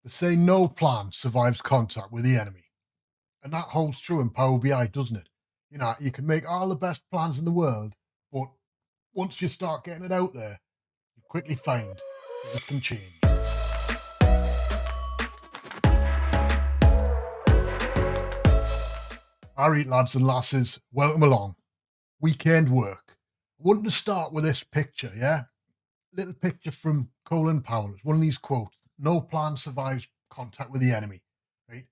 They say no plan survives contact with the enemy. And that holds true in Power BI, doesn't it? You can make all the best plans in the world, but once you start getting it out there, you quickly find things can change. All right, lads and lasses, welcome along. Weekend work. I wanted to start with this picture, yeah? Little picture from Colin Powell. It's one of these quotes: no plan survives contact with the enemy, right?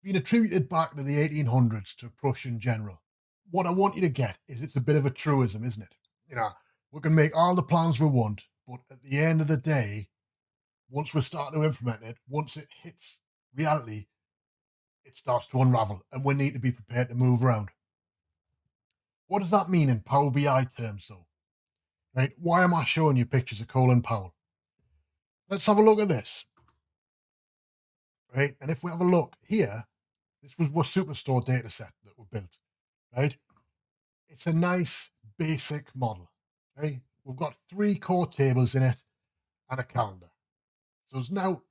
Been attributed back to the 1800s to a Prussian general. What I want you to get is it's a bit of a truism, isn't it? You know, we can make all the plans we want, but at the end of the day, once we start to implement it, once it hits reality, it starts to unravel, and we need to be prepared to move around. What does that mean in Power BI terms, though? Right? Why am I showing you pictures of Colin Powell? Let's have a look at this. Right? And if we have a look here, this was our Superstore data set that we built. Right? It's a nice basic model. Right? We've got 3 core tables in it and a calendar. So there's now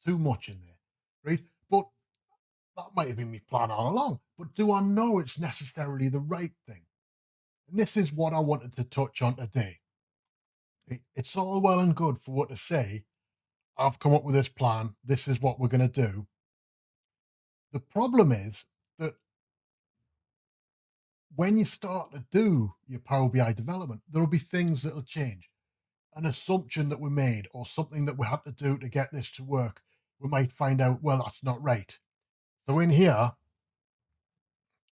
too much in there. Right? But that might have been my plan all along. But do I know it's necessarily the right thing? And this is what I wanted to touch on today. It's all well and good for what to say, I've come up with this plan, this is what we're going to do. The problem is that when you start to do your Power BI development, there'll be things that'll change. An assumption that we made or something that we had to do to get this to work, we might find out, well, that's not right. So in here,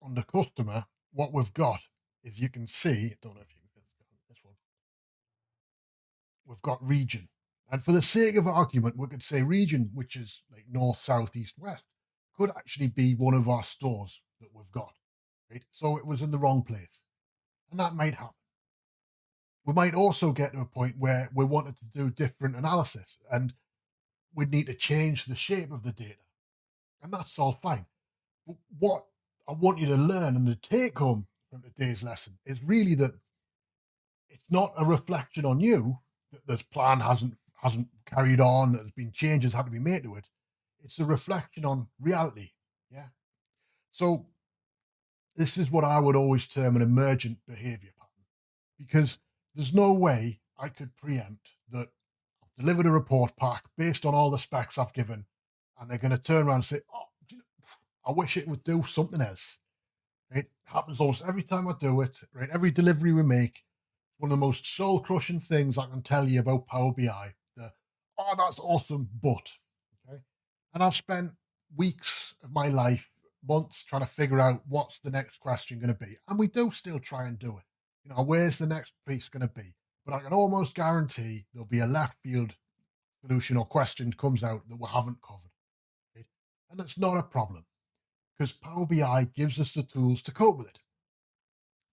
under customer, what we've got is, you can see, I don't know if you can see this one, we've got region. And for the sake of argument, we could say region, which is like north, south, east, west, could actually be one of our stores that we've got. Right? So it was in the wrong place. And that might happen. We might also get to a point where we wanted to do different analysis and we'd need to change the shape of the data. And that's all fine. But what I want you to learn, and the take home from today's lesson, is really that it's not a reflection on you that this plan hasn't carried on, there's been changes had to be made to it. It's a reflection on reality. Yeah. So this is what I would always term an emergent behavior pattern, because there's no way I could preempt that I've delivered a report pack based on all the specs I've given, and they're going to turn around and say, oh, I wish it would do something else. It happens almost every time I do it, right? Every delivery we make, one of the most soul crushing things I can tell you about Power BI. Oh, that's awesome, but, okay. And I've spent weeks of my life, months, trying to figure out what's the next question going to be. And we do still try and do it. Where's the next piece going to be? But I can almost guarantee there'll be a left field solution or question comes out that we haven't covered. Right? And it's not a problem, because Power BI gives us the tools to cope with it.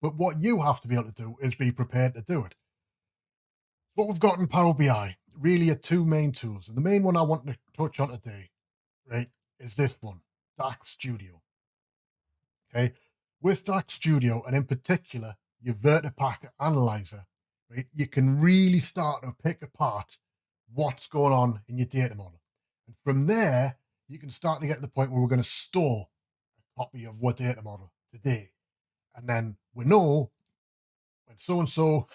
But what you have to be able to do is be prepared to do it. What we've got in Power BI really are 2 main tools. And the main one I want to touch on today, right, is this one, DAX Studio. Okay. With DAX Studio, and in particular, your Vertipack Analyzer, right, you can really start to pick apart what's going on in your data model. And from there, you can start to get to the point where we're going to store a copy of what data model today. And then we know when so-and-so,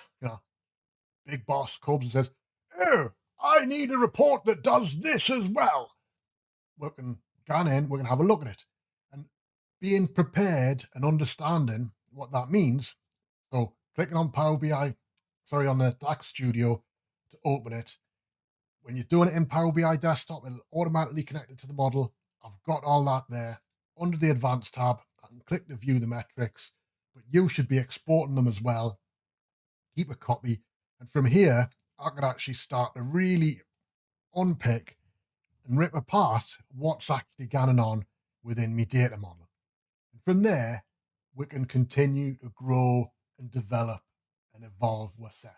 big boss comes and says, oh, I need a report that does this as well. We can go in, we can have a look at it. And being prepared and understanding what that means. So clicking on Power BI, on the DAX Studio to open it. When you're doing it in Power BI desktop, it'll automatically connect it to the model. I've got all that there. Under the advanced tab, I can click to view the metrics, but you should be exporting them as well. Keep a copy. And from here, I could actually start to really unpick and rip apart what's actually going on within my data model. And from there, we can continue to grow and develop and evolve what's set,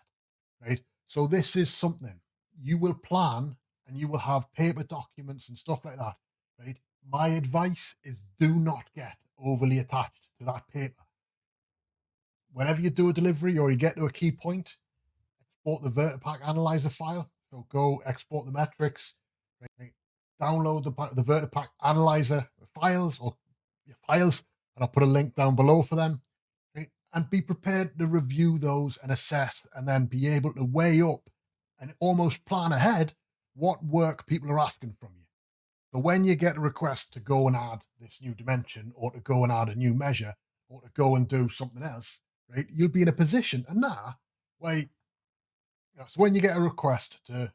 right? So this is something you will plan, and you will have paper documents and stuff like that, right? My advice is, do not get overly attached to that paper. Whenever you do a delivery or you get to a key point, export the Vertipack Analyzer file. So go export the metrics, right? download the Vertipack analyzer files or files, and I'll put a link down below for them. Right? And be prepared to review those and assess, and then be able to weigh up and almost plan ahead what work people are asking from you. So when you get a request to go and add this new dimension, or to go and add a new measure, or to go and do something else, right, you'll be in a position and now where so when you get a request to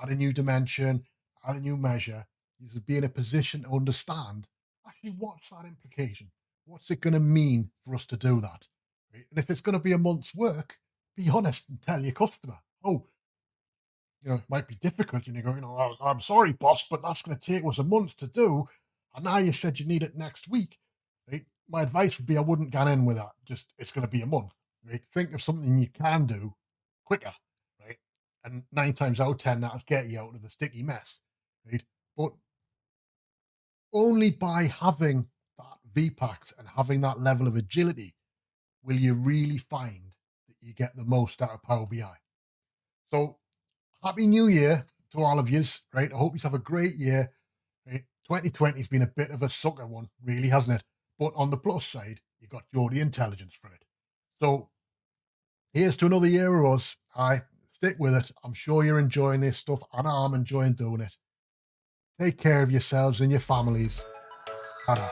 add a new dimension, add a new measure, you should be in a position to understand actually what's that implication? What's it going to mean for us to do that? Right? And if it's going to be a month's work, be honest and tell your customer, oh, it might be difficult. And you go, "Oh, I'm sorry, boss, but that's going to take us a month to do. And now you said you need it next week." Right? My advice would be I wouldn't get in with that. Just it's going to be a month. Right? Think of something you can do quicker. Right? And 9 times out of 10, that'll get you out of the sticky mess. Right? But only by having that VPAX and having that level of agility will you really find that you get the most out of Power BI. So Happy New Year to all of yous, right? I hope you have a great year. Right? 2020 has been a bit of a sucker one, really, hasn't it? But on the plus side, you got Geordie Intelligence for it. So here's to another year of us. Stick with it. I'm sure you're enjoying this stuff, and I'm enjoying doing it. Take care of yourselves and your families. Ta-da.